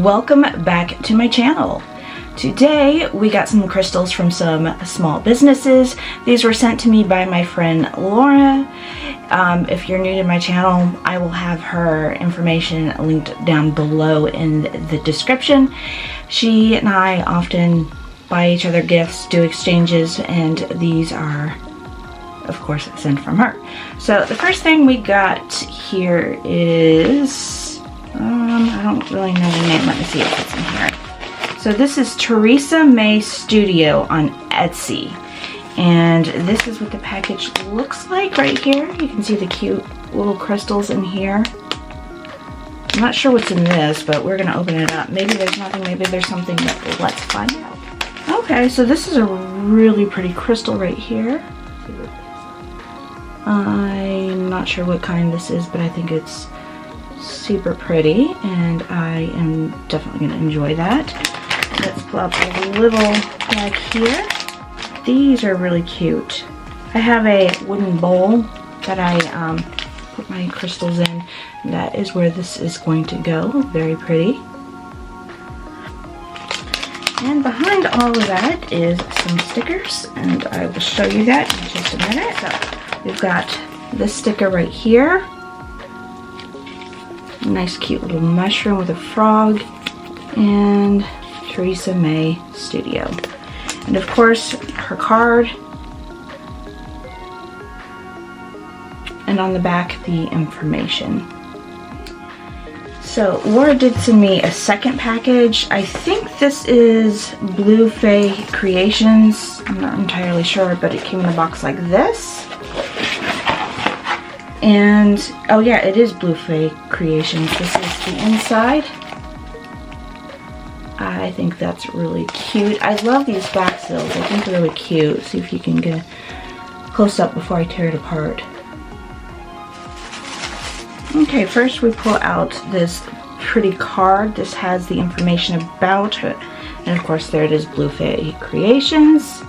Welcome back to my channel. Today we got some crystals from some small businesses. These were sent to me by my friend Laura. If you're new to my channel, I will have her information linked down below in the description. She and I often buy each other gifts, do exchanges, and these are of course sent from her. So the first thing we got here is I don't really know the name. Let me see if it's in here. So this is TessaMaeStudio on Etsy. And this is what the package looks like right here. You can see the cute little crystals in here. I'm not sure what's in this, but we're gonna open it up. Maybe there's nothing, maybe there's something, but let's find out. Okay, so this is a really pretty crystal right here. I'm not sure what kind this is, but I think it's super pretty, and I am definitely going to enjoy that. Let's pull out a little bag here. These are really cute. I have a wooden bowl that I put my crystals in, and that is where this is going to go. Very pretty. And behind all of that is some stickers, and I will show you that in just a minute. So we've got this sticker right here. Nice cute little mushroom with a frog, and TessaMaeStudio. And of course her card, and on the back the information. So Laura did send me a second package. I think this is BluFae Creations. I'm not entirely sure, but it came in a box like this. And, oh yeah, it is BluFae Creations. This is the inside. I think that's really cute. I love these back seals. I think they're really cute. See if you can get a close up before I tear it apart. Okay, first we pull out this pretty card. This has the information about it. And of course there it is, BluFae Creations.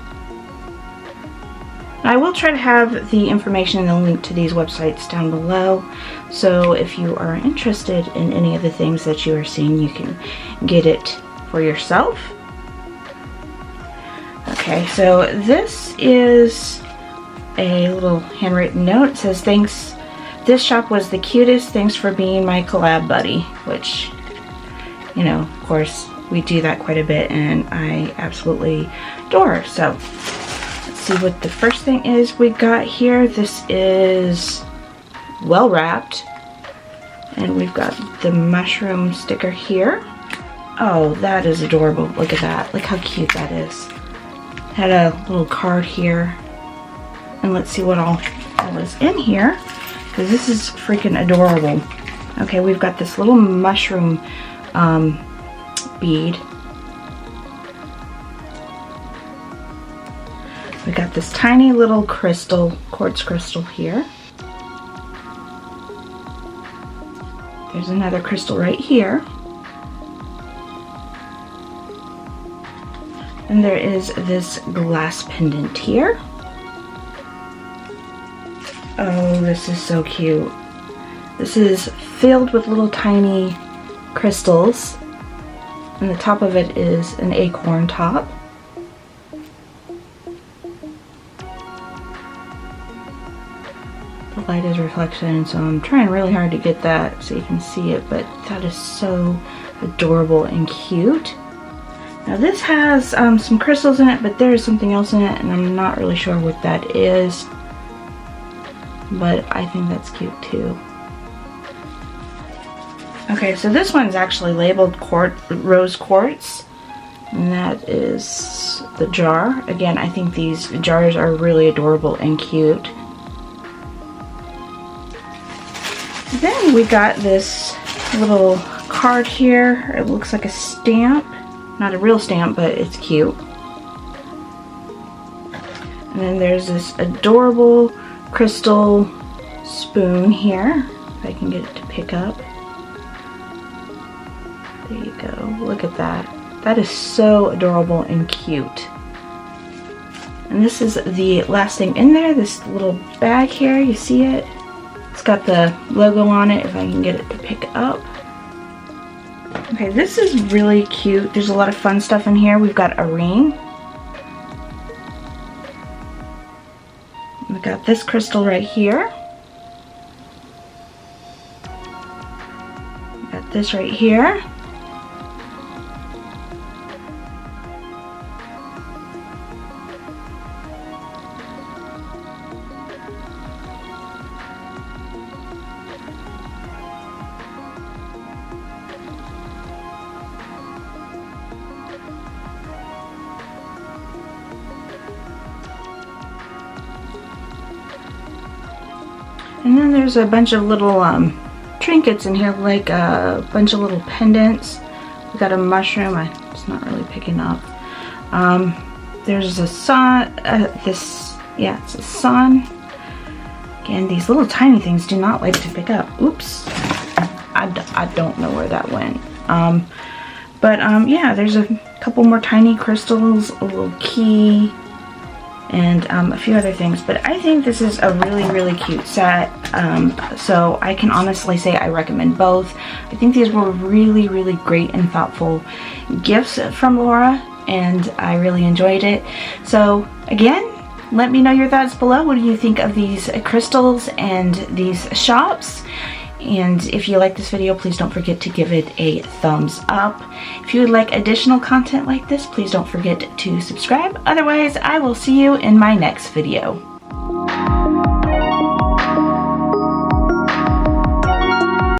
I will try to have the information and the link to these websites down below, so if you are interested in any of the things that you are seeing, you can get it for yourself. Okay, so this is a little handwritten note. It says, "Thanks, this shop was the cutest, thanks for being my collab buddy," which, you know, of course, we do that quite a bit, and I absolutely adore. So see what the first thing is we got here. This is well wrapped, and we've got the mushroom sticker here. Oh, that is adorable. Look at that. Look how cute that is. Had a little card here, and let's see what all is in here, because this is freaking adorable. Okay, we've got this little mushroom bead. We got this tiny little crystal, quartz crystal here. There's another crystal right here. And there is this glass pendant here. Oh, this is so cute. This is filled with little tiny crystals, and the top of it is an acorn top. The light is reflection, so I'm trying really hard to get that so you can see it, but that is so adorable and cute. Now this has some crystals in it, but there is something else in it, and I'm not really sure what that is, but I think that's cute too. Okay, so this one's actually labeled rose quartz, and that is the jar. Again, I think these jars are really adorable and cute. Then we got this little card here. It looks like a stamp. Not a real stamp, but it's cute. And then there's this adorable crystal spoon here. If I can get it to pick up. There you go. Look at that. That is so adorable and cute. And this is the last thing in there. This little bag here. You see it? It's got the logo on it, if I can get it to pick up. Okay, this is really cute. There's a lot of fun stuff in here. We've got a ring. We've got this crystal right here. We've got this right here. And then there's a bunch of little trinkets in here, like a bunch of little pendants. We got a mushroom. It's not really picking up. There's a sun. It's a sun. Again, these little tiny things do not like to pick up. Oops. I don't know where that went. Yeah, there's a couple more tiny crystals, a little key, and a few other things. But I think this is a really, really cute set. So I can honestly say I recommend both. I think these were really, really great and thoughtful gifts from Laura, and I really enjoyed it. So again, let me know your thoughts below. What do you think of these crystals and these shops? And if you like this video, please don't forget to give it a thumbs up. If you would like additional content like this, please don't forget to subscribe. Otherwise, I will see you in my next video.